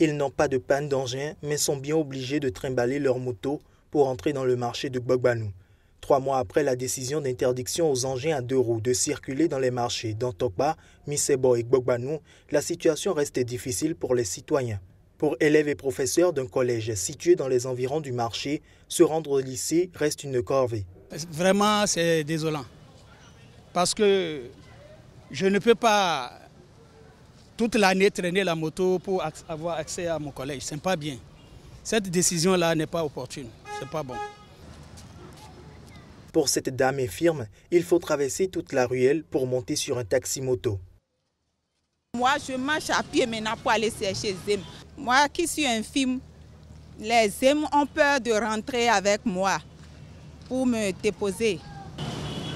Ils n'ont pas de panne d'engin, mais sont bien obligés de trimballer leur moto pour entrer dans le marché de Gbagbanou. 3 mois après la décision d'interdiction aux engins à 2 roues de circuler dans les marchés d'Antokpa, Missebo et Gbagbanou, la situation reste difficile pour les citoyens. Pour élèves et professeurs d'un collège situé dans les environs du marché, se rendre au lycée reste une corvée. Vraiment, c'est désolant. Parce que je ne peux pas toute l'année traîner la moto pour avoir accès à mon collège. Ce n'est pas bien. Cette décision-là n'est pas opportune. Ce n'est pas bon. Pour cette dame infirme, il faut traverser toute la ruelle pour monter sur un taxi-moto. Moi, je marche à pied maintenant pour aller chercher Zem. Moi qui suis infirme, les Zem ont peur de rentrer avec moi pour me déposer.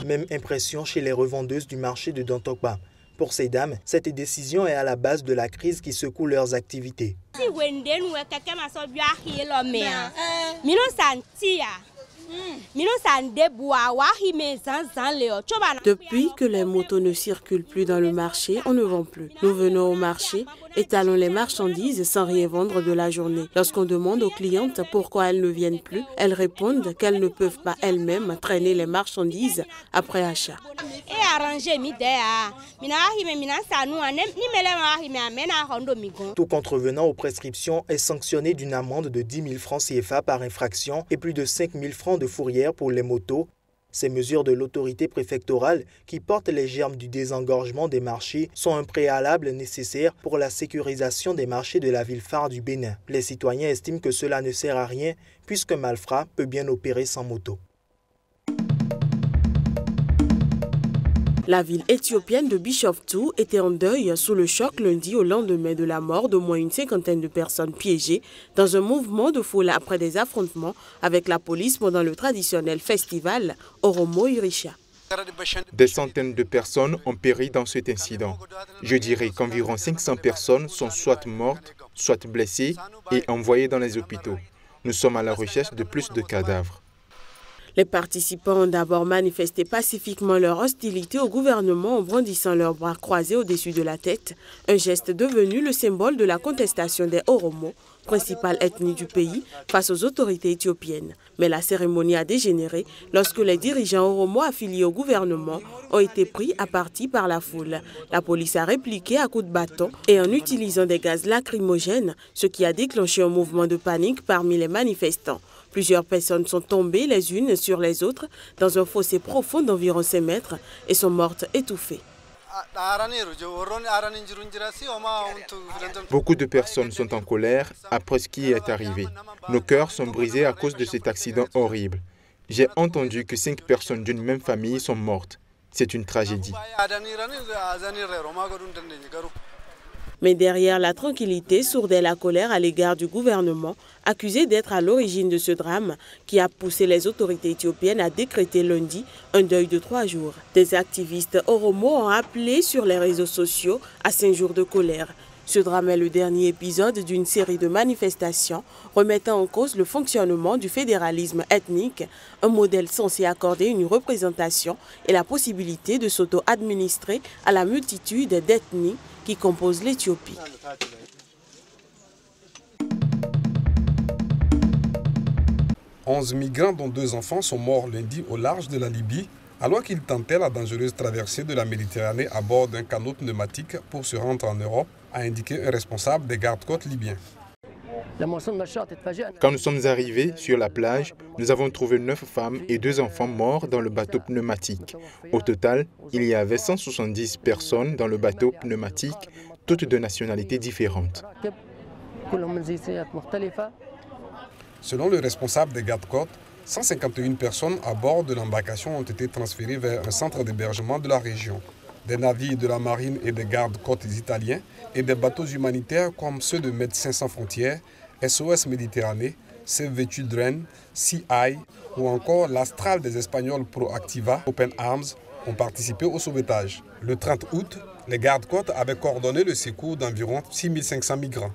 Même impression chez les revendeuses du marché de Dantokpa. Pour ces dames, cette décision est à la base de la crise qui secoue leurs activités. Depuis que les motos ne circulent plus dans le marché, on ne vend plus. Nous venons au marché, étalons les marchandises sans rien vendre de la journée. Lorsqu'on demande aux clientes pourquoi elles ne viennent plus, elles répondent qu'elles ne peuvent pas elles-mêmes traîner les marchandises après achat. Tout contrevenant aux prescriptions est sanctionné d'une amende de 10 000 francs CFA par infraction et plus de 5 000 francs de fourrière pour les motos. Ces mesures de l'autorité préfectorale qui portent les germes du désengorgement des marchés sont un préalable nécessaire pour la sécurisation des marchés de la ville phare du Bénin. Les citoyens estiment que cela ne sert à rien puisque Malfra peut bien opérer sans moto. La ville éthiopienne de Bishoftu était en deuil sous le choc lundi au lendemain de la mort d'au moins une 50aine de personnes piégées dans un mouvement de foule après des affrontements avec la police pendant le traditionnel festival Oromo Irisha. Des centaines de personnes ont péri dans cet incident. Je dirais qu'environ 500 personnes sont soit mortes, soit blessées et envoyées dans les hôpitaux. Nous sommes à la recherche de plus de cadavres. Les participants ont d'abord manifesté pacifiquement leur hostilité au gouvernement en brandissant leurs bras croisés au-dessus de la tête, un geste devenu le symbole de la contestation des Oromo, principale ethnie du pays, face aux autorités éthiopiennes. Mais la cérémonie a dégénéré lorsque les dirigeants Oromo affiliés au gouvernement ont été pris à partie par la foule. La police a répliqué à coups de bâton et en utilisant des gaz lacrymogènes, ce qui a déclenché un mouvement de panique parmi les manifestants. Plusieurs personnes sont tombées les unes sur les autres dans un fossé profond d'environ 5 mètres et sont mortes étouffées. Beaucoup de personnes sont en colère après ce qui est arrivé. Nos cœurs sont brisés à cause de cet accident horrible. J'ai entendu que 5 personnes d'une même famille sont mortes. C'est une tragédie. Mais derrière la tranquillité sourdait la colère à l'égard du gouvernement, accusé d'être à l'origine de ce drame qui a poussé les autorités éthiopiennes à décréter lundi un deuil de 3 jours. Des activistes Oromo ont appelé sur les réseaux sociaux à 5 jours de colère. Ce drame est le dernier épisode d'une série de manifestations remettant en cause le fonctionnement du fédéralisme ethnique, un modèle censé accorder une représentation et la possibilité de s'auto-administrer à la multitude d'ethnies qui composent l'Éthiopie. 11 migrants dont 2 enfants sont morts lundi au large de la Libye alors qu'ils tentaient la dangereuse traversée de la Méditerranée à bord d'un canot pneumatique pour se rendre en Europe, a indiqué un responsable des gardes-côtes libyens. Quand nous sommes arrivés sur la plage, nous avons trouvé 9 femmes et 2 enfants morts dans le bateau pneumatique. Au total, il y avait 170 personnes dans le bateau pneumatique, toutes de nationalités différentes. Selon le responsable des gardes-côtes, 151 personnes à bord de l'embarcation ont été transférées vers un centre d'hébergement de la région. Des navires de la marine et des gardes-côtes italiens et des bateaux humanitaires comme ceux de Médecins sans frontières, SOS Méditerranée, Save the Children, CI ou encore l'Astral des Espagnols Proactiva, Open Arms, ont participé au sauvetage. Le 30 août, les gardes-côtes avaient coordonné le secours d'environ 6500 migrants.